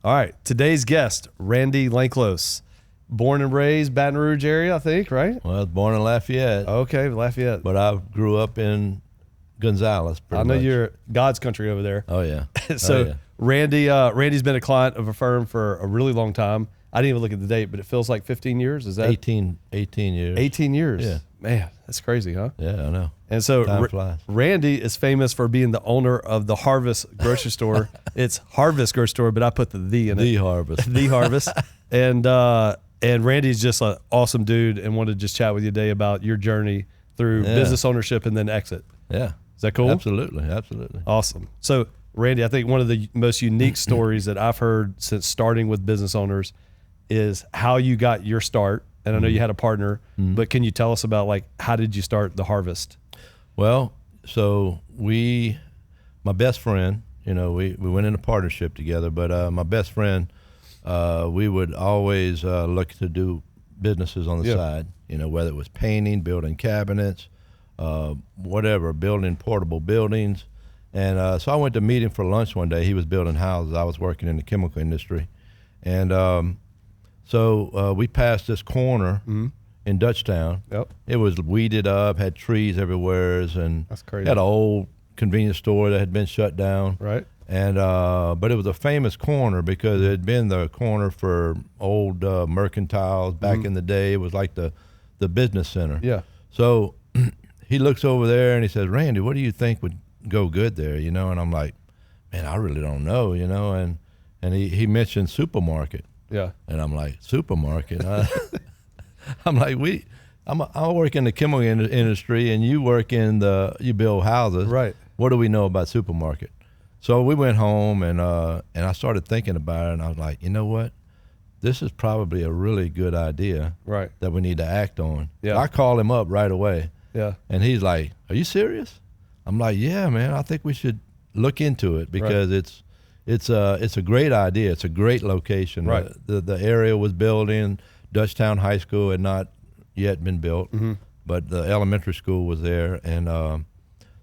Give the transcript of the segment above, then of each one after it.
All right. Today's guest, Randy Lanclos. Born and raised Baton Rouge area, I think, right? Well, I was born in Lafayette. Okay, Lafayette. But I grew up in Gonzales. I know you're God's country over there. Oh, yeah. So Randy's been a client of a firm for a really long time. I didn't even look at the date, but it feels like 15 years. Is that 18 years. 18 years. Yeah. Man, that's crazy, huh? Yeah, I know. And so Time flies. Randy is famous for being the owner of the Harvest grocery store. It's Harvest grocery store, but I put the in it. The Harvest. The Harvest. And Randy's just an awesome dude and wanted to just chat with you today about your journey through business ownership and then exit. Yeah. Is that cool? Absolutely. Awesome. So, Randy, I think one of the most unique stories that I've heard since starting with business owners is how you got your start. And I know you had a partner, but can you tell us about, like, how did you start the Harvest? Well, so my best friend, we went into partnership together, but my best friend, we would always look to do businesses on the side, whether it was painting, building cabinets, whatever, building portable buildings. And so I went to meet him for lunch one day. He was building houses. I was working in the chemical industry. And so we passed this corner in Dutchtown. Yep. It was weeded up, had trees everywhere, and That's crazy. had an old convenience store that had been shut down. Right. And but it was a famous corner because it had been the corner for old mercantiles back in the day. It was like the business center. Yeah. So he looks over there and he says, "Randy, what do you think would go good there?" And I'm like, "Man, I really don't know." And he mentioned supermarket. Yeah. And I'm like, supermarket? I'm like, I work in the chemical industry and you work you build houses. Right. What do we know about supermarket? So we went home and I started thinking about it, and I was like, you know what? This is probably a really good idea that we need to act on. Yeah. So I called him up right away. Yeah. And he's like, "Are you serious?" I'm like, "Yeah, man, I think we should look into it because it's a great idea. It's a great location." Right. The area was building. Dutchtown High School had not yet been built, but the elementary school was there, and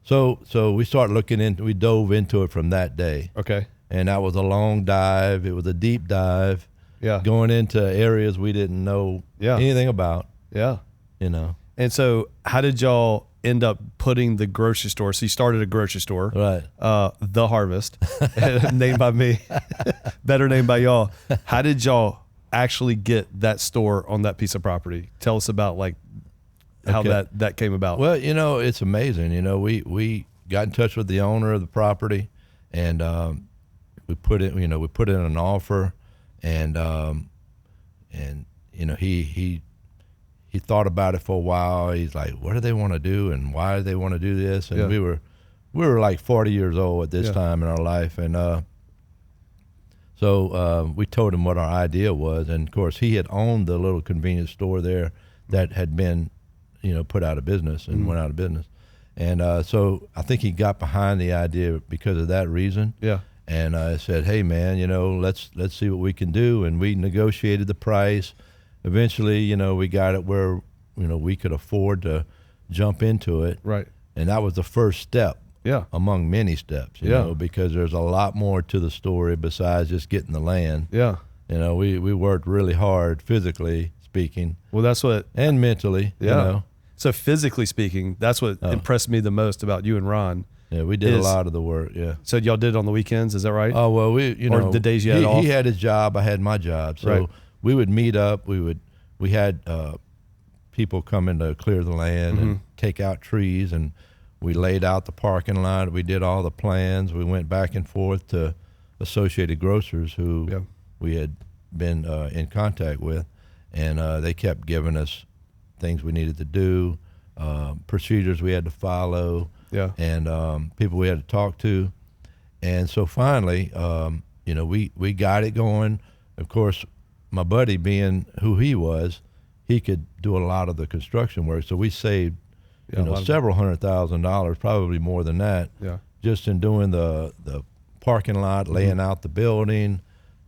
so we started we dove into it from that day. Okay. And that was a long dive. It was a deep dive. Yeah. Going into areas we didn't know anything about. Yeah. And so how did y'all end up putting the grocery store? So you started a grocery store. Right. The Harvest, named by me, better named by y'all. How did y'all actually get that store on that piece of property? Tell us about how that came about. Well, it's amazing. We got in touch with the owner of the property, and we put in an offer, and he thought about it for a while. He's like, "What do they want to do, and why do they want to do this?" And we were like 40 years old at this time in our life, and so we told him what our idea was, and of course he had owned the little convenience store there that had been, put out of business and went out of business, and so I think he got behind the idea because of that reason. Yeah. And I said, "Hey man, let's see what we can do," and we negotiated the price. Eventually, we got it where, we could afford to jump into it. Right. And that was the first step. Yeah. Among many steps, you know, because there's a lot more to the story besides just getting the land. Yeah. We worked really hard, physically speaking. Well, that's what. And mentally, So physically speaking, that's what impressed me the most about you and Ron. Yeah, we did a lot of the work, So y'all did it on the weekends, is that right? Oh, well, or the days you had off? He had his job, I had my job. So we would meet up, we had people come in to clear the land and take out trees, and we laid out the parking lot. We did all the plans. We went back and forth to Associated Grocers, who we had been in contact with, and they kept giving us things we needed to do, procedures we had to follow, and people we had to talk to. And so finally, we got it going. Of course, my buddy, being who he was, he could do a lot of the construction work. So we saved, several $100,000, probably more than that, just in doing the parking lot, laying out the building.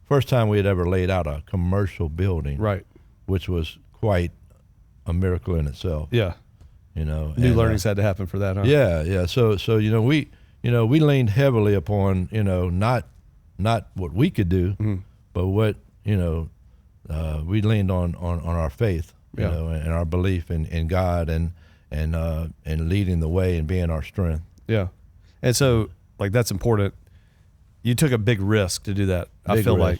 First time we had ever laid out a commercial building, which was quite a miracle in itself. Yeah. New learnings had to happen for that, huh? Yeah. So we leaned heavily upon, not what we could do, But what, we leaned on our faith, and our belief in God and leading the way and being our strength. Yeah. And so, like, that's important. You took a big risk to do that. I feel like.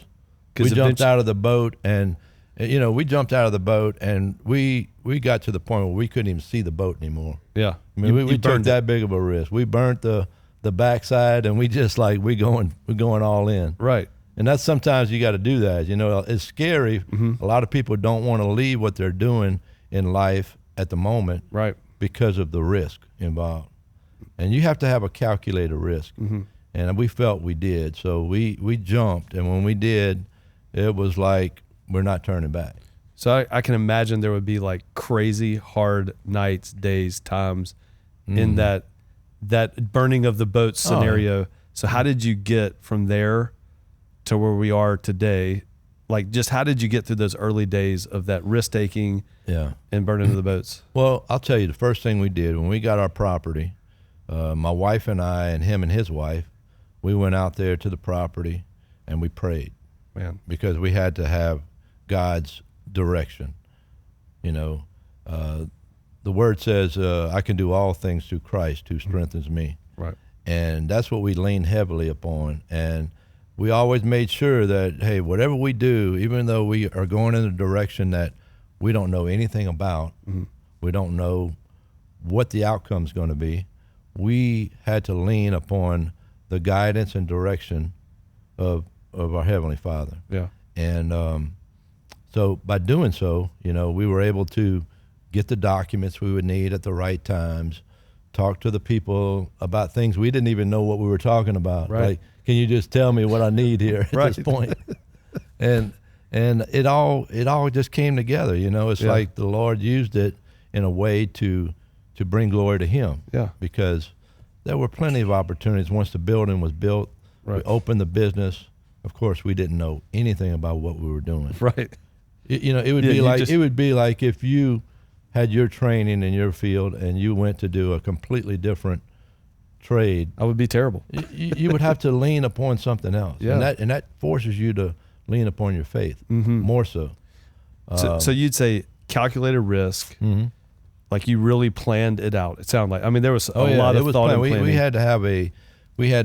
We jumped out of the boat and we got to the point where we couldn't even see the boat anymore. Yeah. I mean, we took that big of a risk. We burnt the backside, and we just we're going all in. Right. And that's sometimes you got to do that. It's scary. Mm-hmm. A lot of people don't want to leave what they're doing in life at the moment, right, because of the risk involved. And you have to have a calculated risk. Mm-hmm. And we felt we did. So we jumped, and when we did, it was like we're not turning back. So I can imagine there would be like crazy hard nights, days, times in that burning of the boat scenario. So how did you get from there to where we are today? Like, just how did you get through those early days of that risk taking and burning of the boats? Well, I'll tell you, the first thing we did when we got our property, my wife and I and him and his wife, we went out there to the property and we prayed. Man. Because we had to have God's direction. The word says, I can do all things through Christ who strengthens me. Right. And that's what we lean heavily upon. And we always made sure that, hey, whatever we do, even though we are going in a direction that we don't know anything about, we don't know what the outcome's going to be, we had to lean upon the guidance and direction of our Heavenly Father. Yeah. And so by doing so, we were able to get the documents we would need at the right times, talk to the people about things we didn't even know what we were talking about. Right. Like, can you just tell me what I need here at Right. this point? And it all just came together. It's like the Lord used it in a way to bring glory to Him. Yeah. Because there were plenty of opportunities once the building was built. Right. We opened the business. Of course, we didn't know anything about what we were doing. Right. It would be like if you had your training in your field and you went to do a completely different trade. I would be terrible. You would have to lean upon something else. Yeah. And that forces you to lean upon your faith more so. So you'd say calculated risk. Mm-hmm. Like you really planned it out. It sounded like, I mean, there was a lot of thought and planning. We had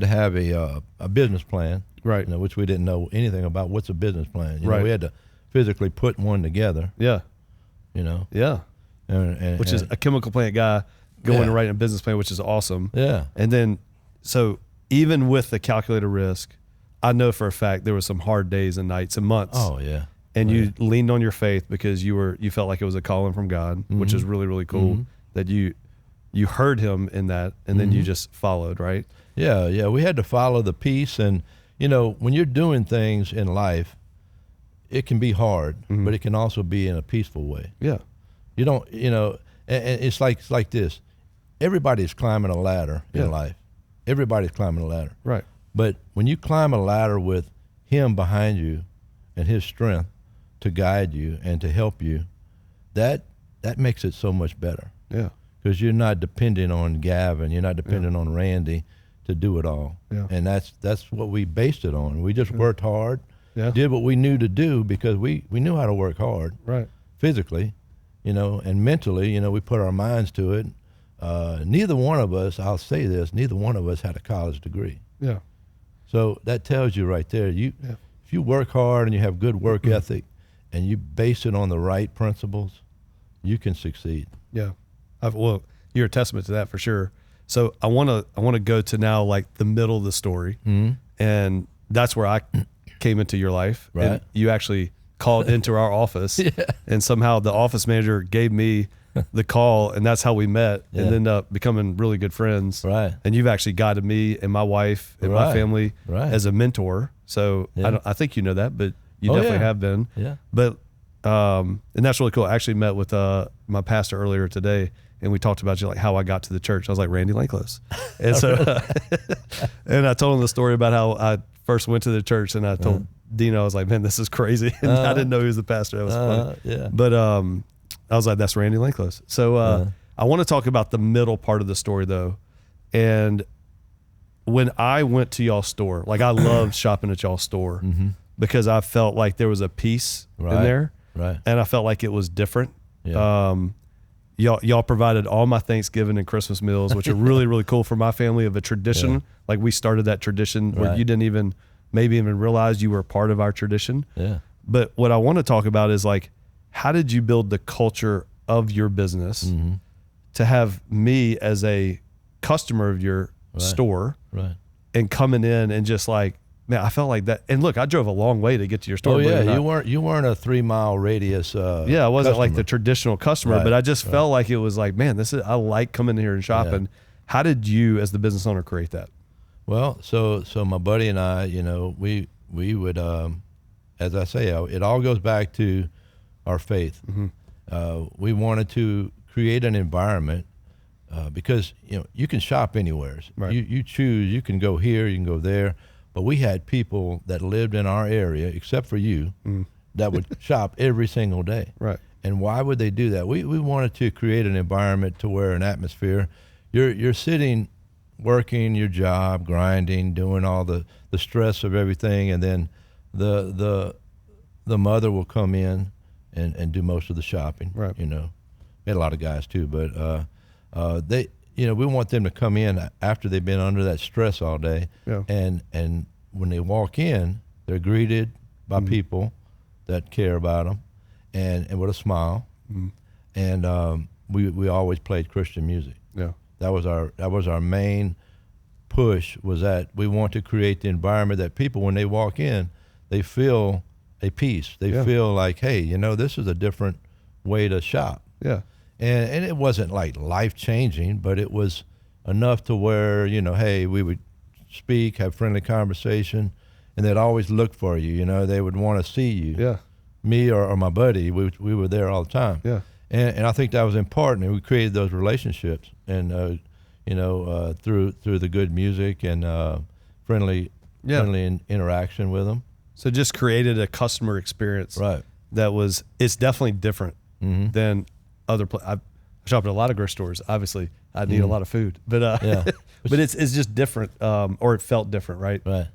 to have a business plan, right? Which we didn't know anything about. What's a business plan? Right. We had to physically put one together. Yeah. Yeah. Which is a chemical plant guy going and writing a business plan, which is awesome. Yeah. And then, so even with the calculated risk, I know for a fact there were some hard days and nights and months. Oh yeah. And you leaned on your faith because you felt like it was a calling from God, which is really, really cool that you heard Him in that, and then you just followed, right? Yeah. We had to follow the peace, and when you're doing things in life, it can be hard, but it can also be in a peaceful way. Yeah. You don't, and it's like this. Everybody's climbing a ladder in life. Everybody's climbing a ladder. Right. But when you climb a ladder with Him behind you and His strength to guide you and to help you, that makes it so much better. Yeah. Because you're not depending on Gavin, you're not depending on Randy to do it all. Yeah. And that's what we based it on. We just worked hard, did what we knew to do because we knew how to work hard. Right. Physically, and mentally, we put our minds to it. Neither one of us, I'll say this, neither one of us had a college degree. Yeah. So that tells you right there, if you work hard and you have good work ethic and you base it on the right principles, you can succeed. Yeah. Well, you're a testament to that for sure. So I want to go to now like the middle of the story. And that's where I came into your life. Right. And you actually called into our office and somehow the office manager gave me the call, and that's how we met and ended up becoming really good friends. Right. And you've actually guided me and my wife and my family as a mentor. So I think you know that, but you definitely have been. Yeah. But and that's really cool. I actually met with my pastor earlier today, and we talked about like how I got to the church. I was like, Randy Lanclos. And so and I told him the story about how I first went to the church, and I told Dino, I was like, man, this is crazy. And I didn't know he was the pastor. That was funny. Yeah. But I was like, that's Randy Lanclos. So I want to talk about the middle part of the story though. And when I went to y'all's store, like I loved shopping at y'all's store, because I felt like there was a peace in there. Right. And I felt like it was different. Yeah. Y'all provided all my Thanksgiving and Christmas meals, which are really, really cool for my family, of a tradition. Yeah. Like, we started that tradition where you didn't maybe even realize you were a part of our tradition. Yeah. But what I want to talk about is, like, how did you build the culture of your business to have me as a customer of your store and coming in and just like, man, I felt like that. And look, I drove a long way to get to your store. Oh yeah, you weren't a 3-mile radius. I wasn't like the traditional customer, but I just felt like it was like, man, I like coming here and shopping. Yeah. How did you, as the business owner, create that? Well, so my buddy and I, we would, as I say, it all goes back to our faith. We wanted to create an environment because you can shop anywhere. Right. You choose. You can go here. You can go there. But we had people that lived in our area, except for you, that would shop every single day. Right. And why would they do that? We wanted to create an environment to where an atmosphere, you're sitting, working your job, grinding, doing all the stress of everything, and then the mother will come in and do most of the shopping. Right. We had a lot of guys too, but they. We want them to come in after they've been under that stress all day, and when they walk in, they're greeted by people that care about them, and with a smile, and we always played Christian music. Yeah, that was our main push, was that we want to create the environment that people, when they walk in, they feel a peace. They feel like, hey, this is a different way to shop. Yeah. And it wasn't like life-changing, but it was enough to where, hey, we would speak, have friendly conversation, and they'd always look for you. They would want to see you. Yeah. Me or my buddy, we were there all the time. Yeah. And I think that was important, and we created those relationships, and through the good music and friendly interaction with them. So just created a customer experience. Right. It's definitely different than other I shop at a lot of grocery stores. Obviously, I need a lot of food, but but it's just different, or it felt different, right? Right.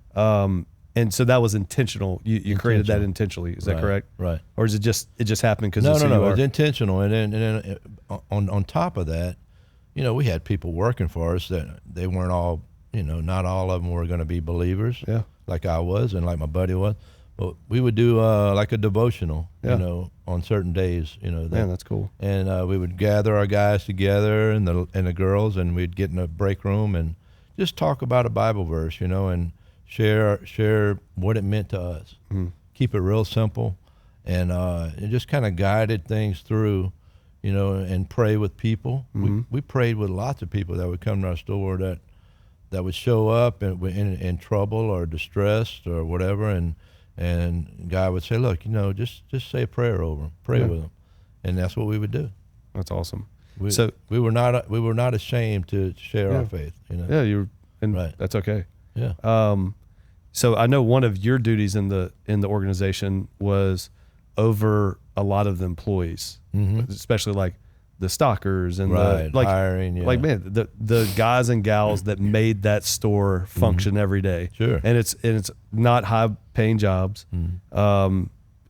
And so that was intentional. You created that intentionally. Is that correct? Right. Or is it just happened because no, it was intentional. And then on top of that, we had people working for us that they weren't all, not all of them were going to be believers. Yeah. Like I was, and like my buddy was. But we would do like a devotional, on certain days, Man, that's cool. And we would gather our guys together and the girls, and we'd get in a break room and just talk about a Bible verse, and share what it meant to us. Keep it real simple, and it just kind of guided things through, and pray with people. We prayed with lots of people that would come to our store that would show up in trouble or distressed or whatever, and God would say, look, just say a prayer over them, pray with them, and that's what we would do. That's awesome. We were not ashamed to share our faith. Yeah, right. That's okay. Yeah. So I know one of your duties in the organization was over a lot of the employees, especially like the stockers and hiring. Yeah. Like, man, the guys and gals that made that store function every day. Sure. And it's not high paying jobs.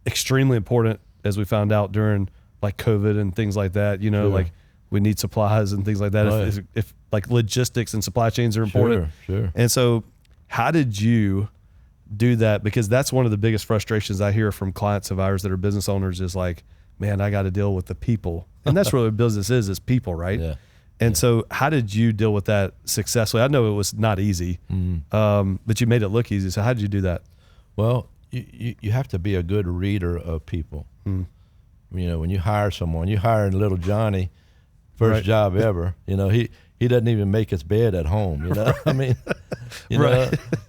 Extremely important, as we found out during like COVID and things like that. Like we need supplies and things like that. Right. If like logistics and supply chains are important. Sure. And so, how did you do that? Because that's one of the biggest frustrations I hear from clients of ours that are business owners is like, man, I got to deal with the people. And that's really what business is people, right? Yeah. And so how did you deal with that successfully? I know it was not easy, but you made it look easy. So how did you do that? Well, you have to be a good reader of people. When you hire someone, you hire little Johnny, first job ever, he doesn't even make his bed at home, I mean,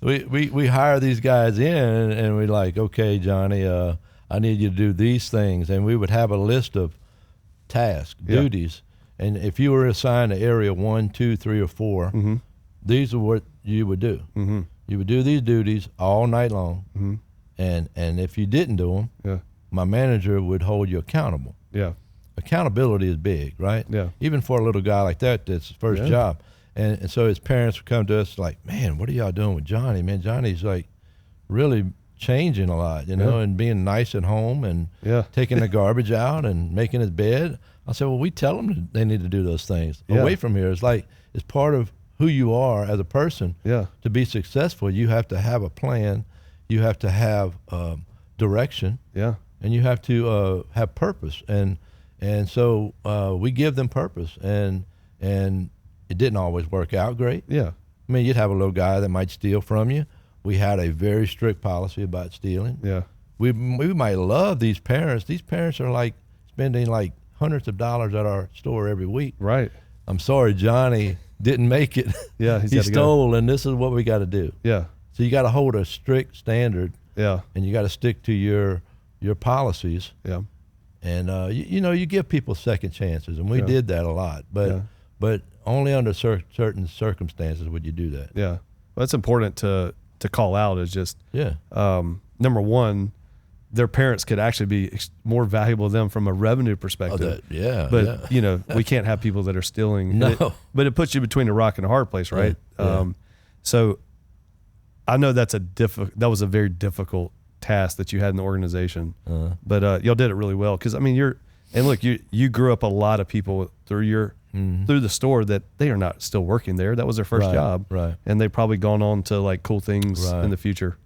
we hire these guys in and we're like, okay, Johnny, I need you to do these things. And we would have a list of tasks, duties. And if you were assigned to area 1, 2, 3, or 4, these are what you would do. You would do these duties all night long. And if you didn't do them, my manager would hold you accountable. Yeah. Accountability is big, right? Yeah. Even for a little guy like that's his first job. And so his parents would come to us like, man, what are y'all doing with Johnny? Man, Johnny's like really changing a lot, and being nice at home and taking the garbage out and making his bed. I said, well, we tell them they need to do those things away from here. It's like, it's part of who you are as a person. To be successful, you have to have a plan. You have to have direction. And you have to have purpose. And so we give them purpose. And it didn't always work out great. I mean, you'd have a little guy that might steal from you. We had a very strict policy about stealing. We might love these parents. These parents are like spending like hundreds of dollars at our store every week. I'm sorry, Johnny didn't make it. He stole, and this is what we got to do. So you got to hold a strict standard. And you got to stick to your policies. And you give people second chances, and we did that a lot. But only under certain circumstances would you do that. Well, that's important to call out. Is just number one, their parents could actually be more valuable to them from a revenue perspective. But we can't have people that are stealing. But it puts you between a rock and a hard place, right? So I know that was a very difficult task that you had in the organization, but y'all did it really well. Because I mean, you grew up a lot of people through through the store that they are not still working there. That was their first job, and they've probably gone on to like cool things in the future.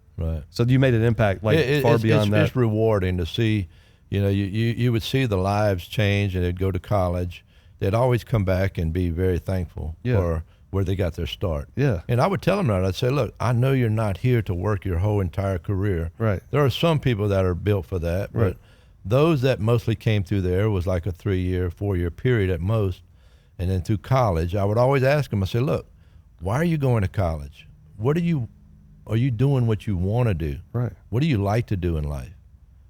So you made an impact far beyond that. It's rewarding to see. You would see the lives change, and they'd go to college. They'd always come back and be very thankful for where they got their start. And I would tell them that. I'd say, look, I know you're not here to work your whole entire career. There are some people that are built for that, but those that mostly came through there was like a 3-year, 4-year period at most. And then through college, I would always ask them, I said, look, why are you going to college? Are you doing what you want to do? What do you like to do in life?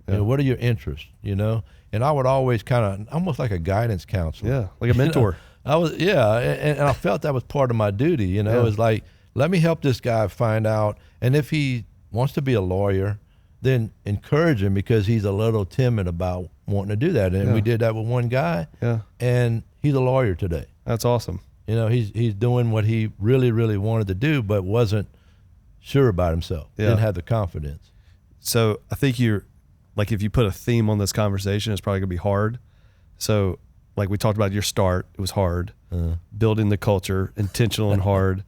What are your interests, And I would always kind of, almost like a guidance counselor. Like a mentor. And I felt that was part of my duty, It's like, let me help this guy find out. And if he wants to be a lawyer, then encourage him, because he's a little timid about wanting to do that. And we did that with one guy, and he's a lawyer today. That's awesome. He's doing what he really, really wanted to do, but wasn't sure about himself. Didn't have the confidence. So I think if you put a theme on this conversation, it's probably gonna be hard. So like we talked about your start, it was hard. Building the culture, intentional and hard.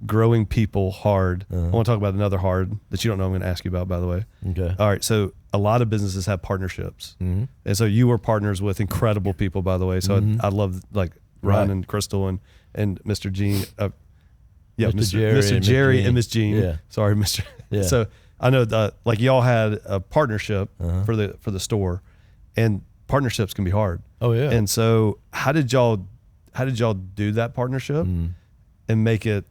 Growing people, hard. I want to talk about another hard that you don't know I'm going to ask you about, by the way. All right. So a lot of businesses have partnerships. And so you were partners with incredible people, by the way. So I love like Ron and Crystal and Mr. Gene. Mr. Jerry and Miss Jean. Sorry, Mr. So I know like y'all had a partnership for the store, and partnerships can be hard. And so how did y'all do that partnership and make it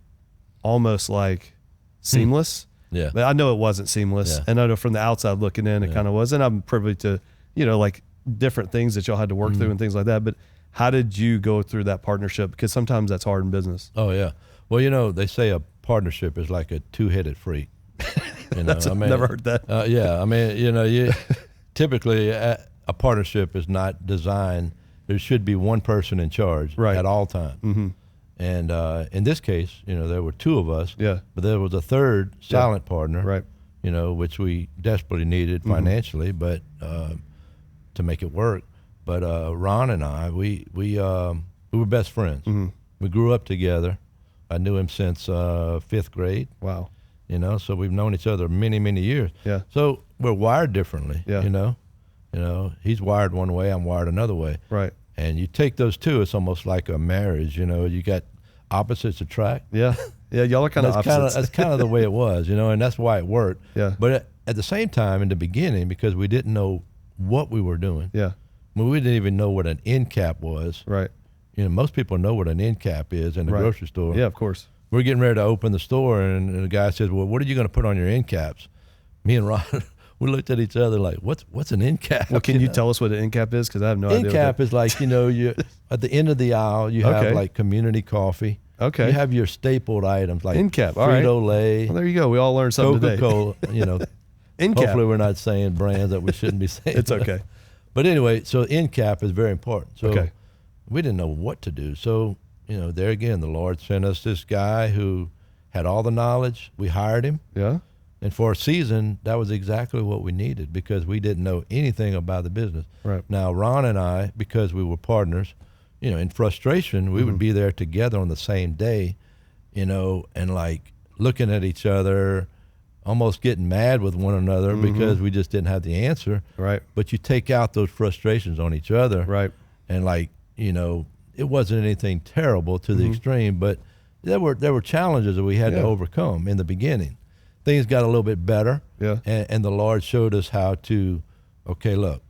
almost like seamless? But I know it wasn't seamless, and I know from the outside looking in, it kind of was. And I'm privy to like different things that y'all had to work through and things like that. But how did you go through that partnership? Because sometimes that's hard in business. Well, they say a partnership is like a two-headed freak. I've never heard that. I mean, typically a partnership is not designed. There should be one person in charge at all times. And in this case, there were two of us, but there was a third silent partner, which we desperately needed financially, but to make it work. But Ron and I, we were best friends. We grew up together. I knew him since 5th grade. Wow. So we've known each other many, many years. So we're wired differently. He's wired one way, I'm wired another way. And you take those two, it's almost like a marriage. You got opposites attract. Y'all are kind of opposites. That's kind of the way it was, and that's why it worked. But at the same time, in the beginning, because we didn't know what we were doing. We didn't even know what an end cap was. Most people know what an end cap is in the grocery store. Of course. We're getting ready to open the store, and the guy says, well, what are you going to put on your end caps? Me and Ron, we looked at each other like, what's an end cap? Well, can you tell us what an end cap is? Because I have no idea. End cap is like, you at the end of the aisle, you have like community coffee. You have your stapled items like end cap. Frito-Lay. Well, there you go. We all learned something today. Coca-Cola, end cap. Hopefully we're not saying brands that we shouldn't be saying. It's okay. But anyway, so end cap is very important. So we didn't know what to do. So, there again, the Lord sent us this guy who had all the knowledge. We hired him. And for a season, that was exactly what we needed because we didn't know anything about the business. Right. Now, Ron and I, because we were partners, in frustration, we would be there together on the same day, and like looking at each other, almost getting mad with one another because we just didn't have the answer. Right. But you take out those frustrations on each other. Right. And like, it wasn't anything terrible to the extreme, but there were challenges that we had to overcome in the beginning. Things got a little bit better. Yeah. And the Lord showed us how to, okay, look,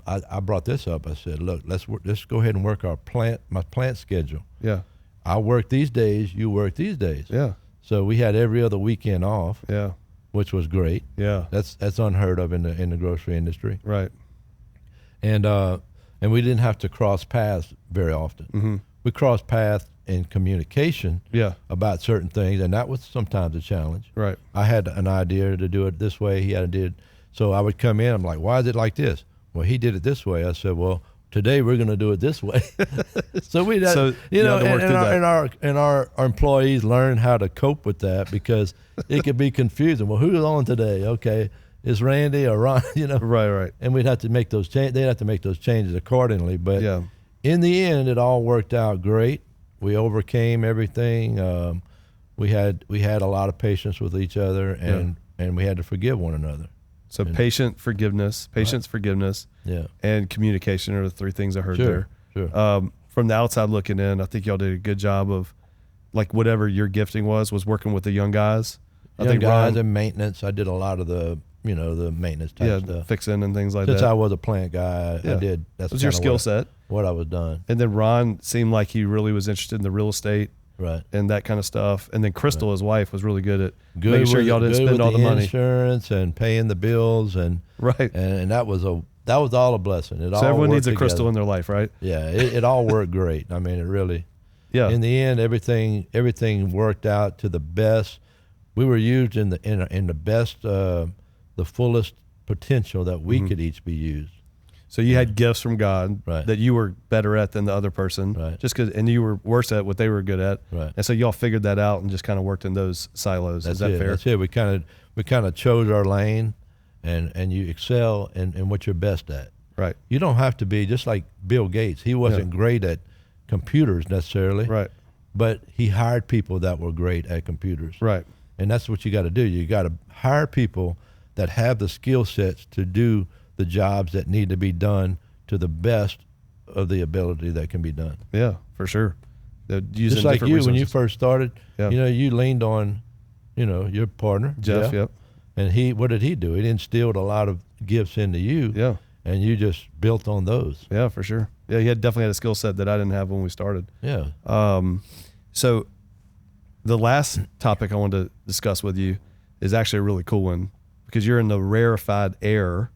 I brought this up. I said, look, let's go ahead and work my plant schedule. Yeah. I work these days, you work these days. Yeah. So we had every other weekend off. Yeah. Which was great. Yeah. That's unheard of in the grocery industry. Right. And we didn't have to cross paths very often. We crossed paths in communication about certain things, and that was sometimes a challenge. Right. I had an idea to do it this way. He had to do it. So I would come in. I'm like, why is it like this? Well, he did it this way. I said, well, today we're going to do it this way. So we, and our employees learn how to cope with that because it could be confusing. Well, who's on today? Okay, is Randy or Ron? Right. And we'd have to make those changes. They'd have to make those changes accordingly. But in the end, it all worked out great. We overcame everything. We had a lot of patience with each other, and we had to forgive one another. So patience, forgiveness, and communication are the three things I heard there. Sure. From the outside looking in, I think y'all did a good job of, like, whatever your gifting was working with the young guys. I think guys and maintenance. I did a lot of the maintenance type stuff, fixing and things like that. Since I was a plant guy, I did. That was your skill set. What I was done. And then Ron seemed like he really was interested in the real estate. Right. And that kind of stuff. And then Crystal, his wife, was really good at making sure y'all didn't spend all the money. Insurance and paying the bills and that was all a blessing. So everyone needs a Crystal in their life, right? Yeah, it all worked great. I mean, it really. Yeah. In the end, everything worked out to the best. We were used in the best, the fullest potential that we could each be used. So you had gifts from God that you were better at than the other person, just because, and you were worse at what they were good at, and so y'all figured that out and just kind of worked in those silos. Is that fair? That's it. We kind of chose our lane, and you excel in what you're best at. Right. You don't have to be just like Bill Gates. He wasn't great at computers necessarily. Right. But he hired people that were great at computers. Right. And that's what you got to do. You got to hire people that have the skill sets to do the jobs that need to be done to the best of the ability that can be done. Yeah, for sure. Just like you, when you first started, you leaned on, your partner, Jeff. Yep. And what did he do? He instilled a lot of gifts into you. Yeah. And you just built on those. Yeah, for sure. Yeah, he definitely had a skill set that I didn't have when we started. Yeah. So the last topic I wanted to discuss with you is actually a really cool one because you're in the rarefied air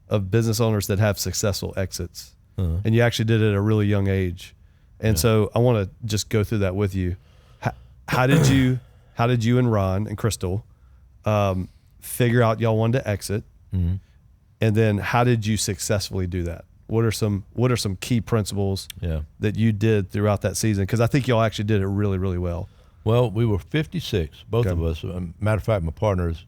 of business owners that have successful exits. And you actually did it at a really young age. And so I want to just go through that with you. How did you and Ron and Crystal figure out y'all wanted to exit? Mm-hmm. And then how did you successfully do that? What are some key principles that you did throughout that season? Because I think y'all actually did it really, really well. Well, we were 56, both of us. Matter of fact, my partner's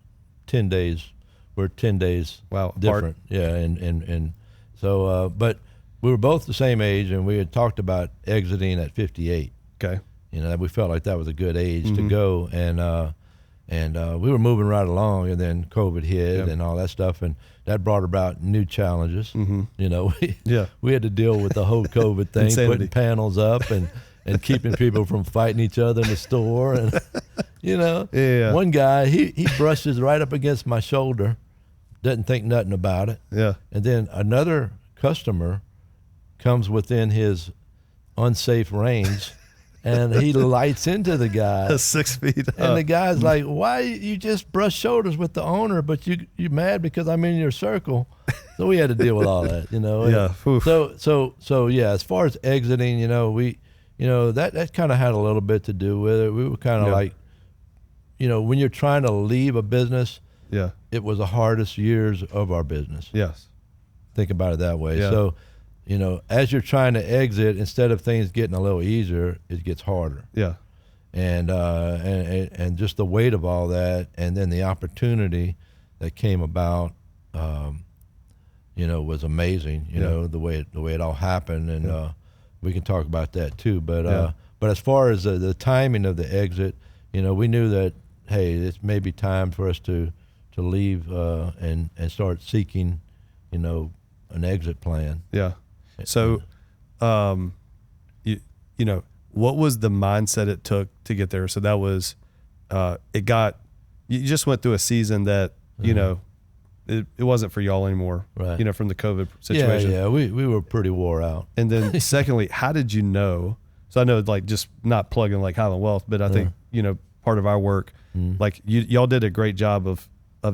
10 days. We're 10 days different. Yeah, and so, but we were both the same age, and we had talked about exiting at 58. Okay. We felt like that was a good age to go, and we were moving right along, and then COVID hit and all that stuff, and that brought about new challenges. Mm-hmm. We had to deal with the whole COVID thing, putting panels up and keeping people from fighting each other in the store, and one guy he brushes right up against my shoulder, doesn't think nothing about it. Yeah. And then another customer comes within his unsafe range. And he lights into the guy. 6 feet up. And the guy's like, why you just brush shoulders with the owner, but you mad because I'm in your circle? So we had to deal with all that, Yeah. Oof. So yeah, as far as exiting, we that kind of had a little bit to do with it. We were kind of like, when you're trying to leave a business, it was the hardest years of our business. Yes. Think about it that way. Yeah. So, as you're trying to exit, instead of things getting a little easier, it gets harder. Yeah. and just the weight of all that, and then the opportunity that came about, was amazing. You know, the way it all happened, and we can talk about that too. But as far as the timing of the exit, we knew that, hey, it's maybe time for us to leave and start seeking, an exit plan. Yeah. So, what was the mindset it took to get there? So that was, you just went through a season that, it wasn't for y'all anymore, right? From the COVID situation. Yeah. We were pretty wore out. And then secondly, how did you know? So I know, like, just not plugging like Highland Wealth, but I think, part of our work, like y'all did a great job of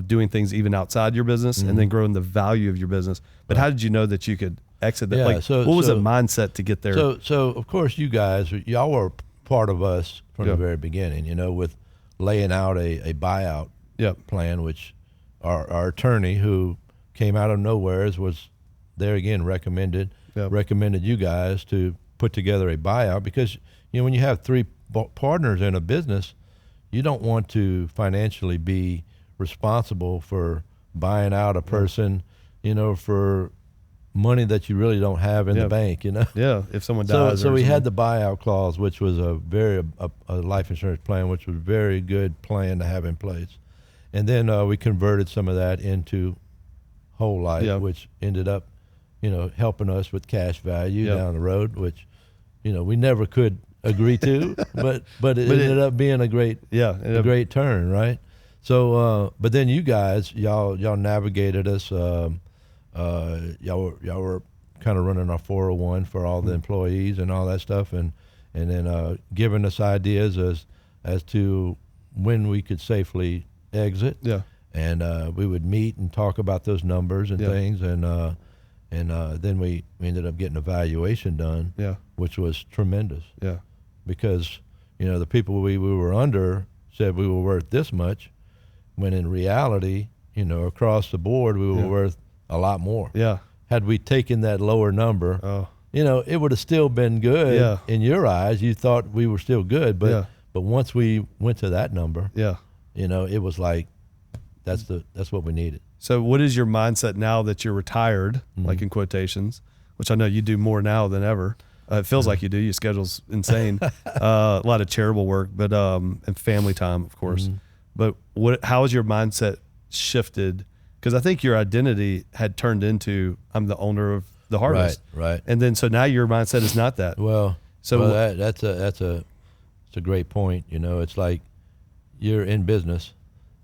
doing things even outside your business and then growing the value of your business. But how did you know that you could exit that? Yeah, like, what was the mindset to get there? So of course you guys, y'all were part of us from the very beginning, with laying out a buyout plan, which our attorney, who came out of nowhere, was there again, recommended you guys to put together a buyout, because when you have three partners in a business, you don't want to financially be responsible for buying out a person, for money that you really don't have in the bank, Yeah, if someone dies. So we had the buyout clause, which was a life insurance plan, which was a very good plan to have in place. And then we converted some of that into whole life, which ended up, helping us with cash value down the road, which, we never could agree to, but it ended up being a great turn, right? So, but then you guys, y'all navigated us. Y'all were kind of running our 401 for all the employees and all that stuff, and then giving us ideas as to when we could safely exit. Yeah. And we would meet and talk about those numbers and things, and then we ended up getting a valuation done, which was tremendous. Yeah. Because the people we were under said we were worth this much, when in reality, across the board, we were worth a lot more. Yeah. Had we taken that lower number, it would have still been good in your eyes. You thought we were still good, but once we went to that number, it was like, that's what we needed. So what is your mindset now that you're retired, like in quotations, which I know you do more now than ever? It feels like you do. Your schedule's insane. A lot of charitable work, but and family time, of course. But how has your mindset shifted? Because I think your identity had turned into, I'm the owner of the harvest. Right. And then so now your mindset is not that. That's a great point. It's like you're in business,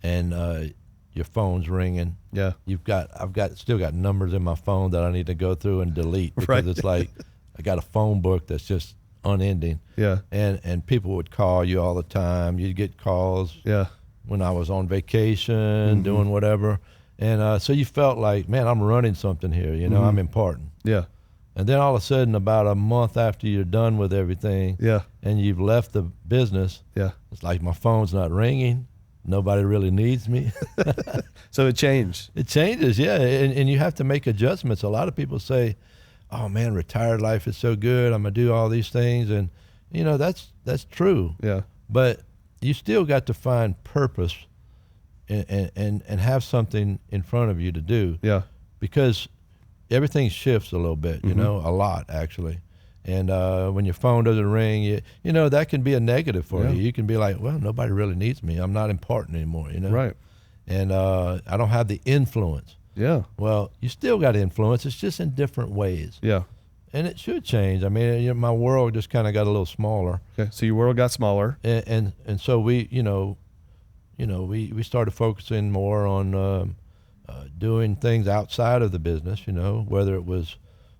and your phone's ringing. Yeah. I've still got numbers in my phone that I need to go through and delete, because it's like I got a phone book that's just unending. Yeah. And people would call you all the time. You'd get calls. Yeah. When I was on vacation, doing whatever. And so you felt like, man, I'm running something here, I'm important. Yeah. And then all of a sudden, about a month after you're done with everything, and you've left the business, it's like my phone's not ringing. Nobody really needs me. So it changed. It changes, yeah. And you have to make adjustments. A lot of people say, oh man, retired life is so good, I'm gonna do all these things. And that's true. Yeah. But you still got to find purpose and have something in front of you to do. Yeah. Because everything shifts a little bit, a lot actually. And when your phone doesn't ring, that can be a negative for you. You can be like, well, nobody really needs me. I'm not important anymore, Right. And I don't have the influence. Yeah. Well, you still got influence. It's just in different ways. Yeah. And it should change. I mean, my world just kind of got a little smaller. Okay. So your world got smaller. And so we, we started focusing more on doing things outside of the business, whether it was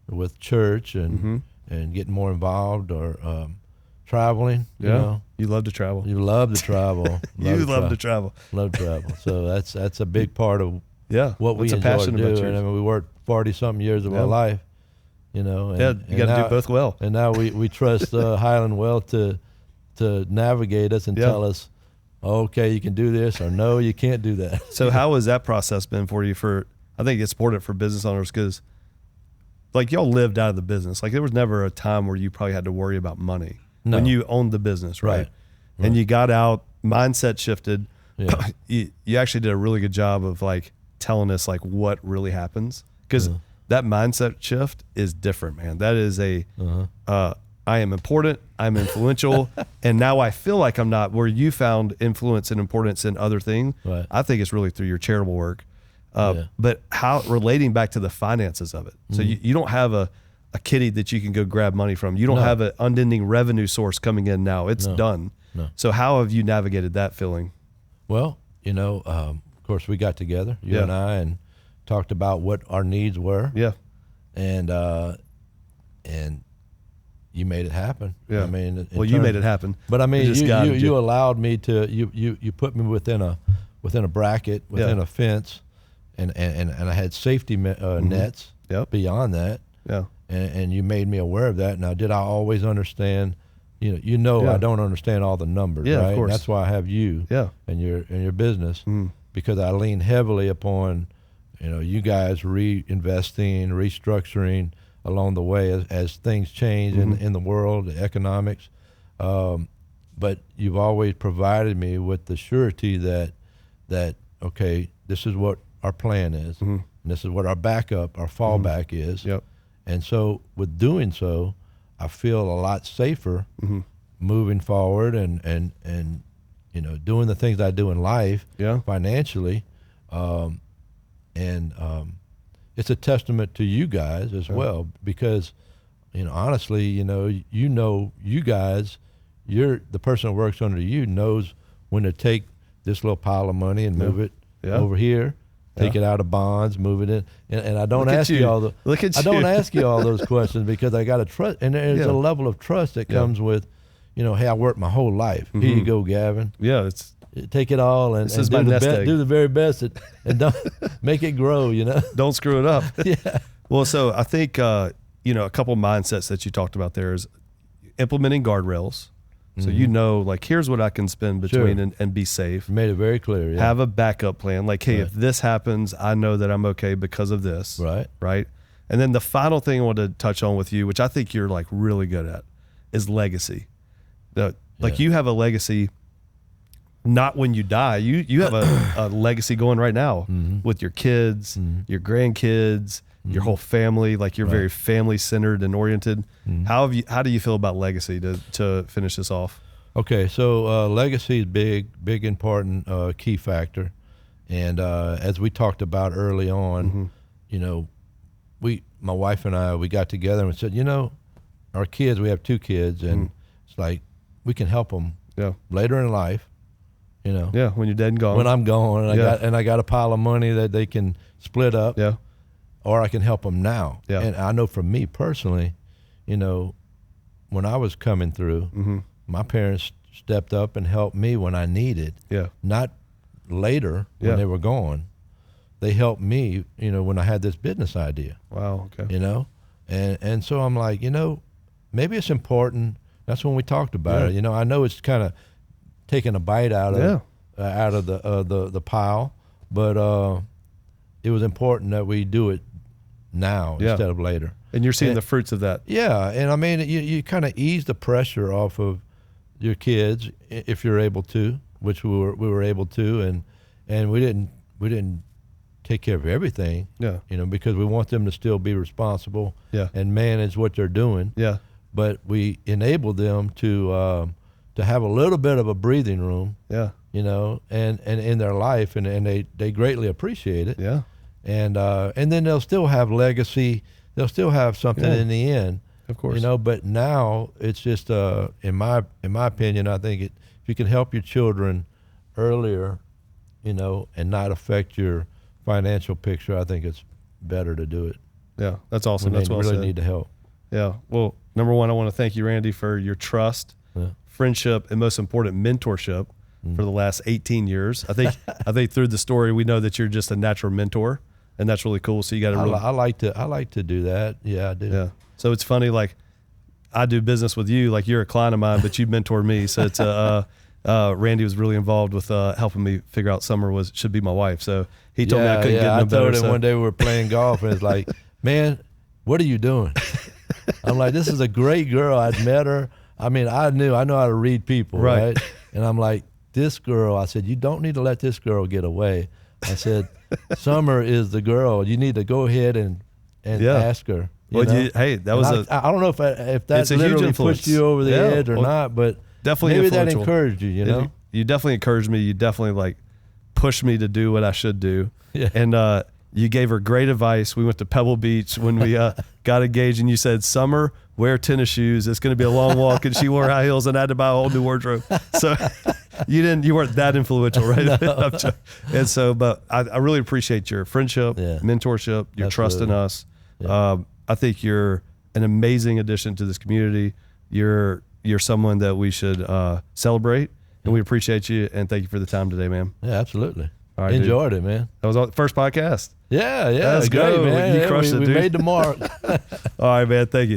with church and getting more involved, or traveling. You love to travel. You love to travel. Love to travel. Love to travel. So that's a big part of what we enjoy to do. And I mean, we worked 40-something years of our life, And, you got to do both well. And now we trust Highland Wealth to navigate us and tell us, okay, you can do this, or no, you can't do that. So how has that process been for you? I think it's important for business owners, because like y'all lived out of the business. Like there was never a time where you probably had to worry about money when you owned the business, right? and you got out, mindset shifted. Yeah. You actually did a really good job of like telling us like what really happens, because that mindset shift is different, man. That is I am important, I'm influential, and now I feel like I'm not, where you found influence and importance in other things. Right. I think it's really through your charitable work. But how, relating back to the finances of it. So you don't have a kitty that you can go grab money from. You don't have an unending revenue source coming in now. It's done. No. So how have you navigated that feeling? Well, of course, we got together, you and I, and talked about what our needs were. Yeah. And you made it happen. Yeah. I mean, you made it happen. But I mean, you allowed me to. You put me within a bracket, within a fence, and I had safety nets beyond that. Yeah. And you made me aware of that. Now, did I always understand? I don't understand all the numbers. Yeah, right? of course. And that's why I have you. Yeah. And your business, because I lean heavily upon, you guys reinvesting, restructuring along the way as things change in the world, the economics. But you've always provided me with the surety that okay, this is what our plan is, and this is what our backup, our fallback is. Yep. And so with doing so, I feel a lot safer moving forward and doing the things I do in life financially. It's a testament to you guys as well, because, honestly, you guys, the person who works under you knows when to take this little pile of money and move it over here, take it out of bonds, move it in. And I don't ask you all the, I don't ask you all those questions, because I got to trust, and there's a level of trust that comes with, hey, I worked my whole life. Here you go, Gavin. Yeah, take it all and do the very best and don't make it grow, Don't screw it up. Yeah. Well, so I think, a couple mindsets that you talked about there is implementing guardrails. So like, here's what I can spend between and be safe. You made it very clear. Yeah. Have a backup plan. Like, hey, if this happens, I know that I'm okay because of this. Right. Right. And then the final thing I want to touch on with you, which I think you're like really good at, is legacy. You have a legacy. Not when you die. You have a legacy going right now with your kids, your grandkids, your whole family. Like, you're very family centered and oriented. How do you feel about legacy to finish this off? Okay, so legacy is big important key factor, and as we talked about early on, my wife and I, we got together and we said, our kids, we have 2 kids, and it's like we can help them later in life. When you're dead and gone. When I'm gone, and I got a pile of money that they can split up. Yeah. Or I can help them now. Yeah. And I know for me personally, when I was coming through, my parents stepped up and helped me when I needed. Yeah. Not later when they were gone. They helped me, when I had this business idea. Wow. Okay. And so I'm like, maybe it's important. That's when we talked about it. I know it's kind of taking a bite out of the pile, but it was important that we do it now instead of later. And you're seeing the fruits of that. Yeah, and I mean, you kind of ease the pressure off of your kids if you're able to, which we were able to, and we didn't take care of everything. Yeah, because we want them to still be responsible. Yeah. And manage what they're doing. Yeah, but we enable them to have a little bit of a breathing room. Yeah, and in their life, and they greatly appreciate it. Yeah. And then they'll still have legacy. They'll still have something in the end, of course. But now it's just, in my opinion, I think if you can help your children earlier, and not affect your financial picture, I think it's better to do it. Yeah, that's awesome. That's well said. They really need the help. Yeah. Well, number one, I want to thank you, Randy, for your trust, friendship, and most important, mentorship for the last 18 years. I think through the story, we know that you're just a natural mentor. And that's really cool. So you got to. I like to do that. Yeah, I do. Yeah. So it's funny. Like, I do business with you. Like, you're a client of mine, but you mentored me. So it's Randy was really involved with helping me figure out Summer should be my wife. So he told me I couldn't get no better. I told him one day we were playing golf, and it's like, man, what are you doing? I'm like, this is a great girl. I'd met her. I mean, I know how to read people, right? And I'm like, this girl, I said, you don't need to let this girl get away. I said, Summer is the girl. You need to go ahead and ask her. Hey, that was I don't know if that literally pushed you over the edge or not, but definitely maybe that encouraged you, you know? You definitely encouraged me. You definitely like pushed me to do what I should do. Yeah. And you gave her great advice. We went to Pebble Beach when we got engaged, and you said, Summer, wear tennis shoes. It's going to be a long walk. And she wore high heels, and I had to buy a whole new wardrobe. So you weren't that influential, right? No. And so, but I really appreciate your friendship, mentorship, your trust in us. Yeah. I think you're an amazing addition to this community. You're someone that we should celebrate, and we appreciate you. And thank you for the time today, man. Yeah, absolutely. All right, enjoyed it, man. That was our first podcast. Yeah, Let's great, go. man. You crushed it, we dude. made the mark. All right, man. Thank you.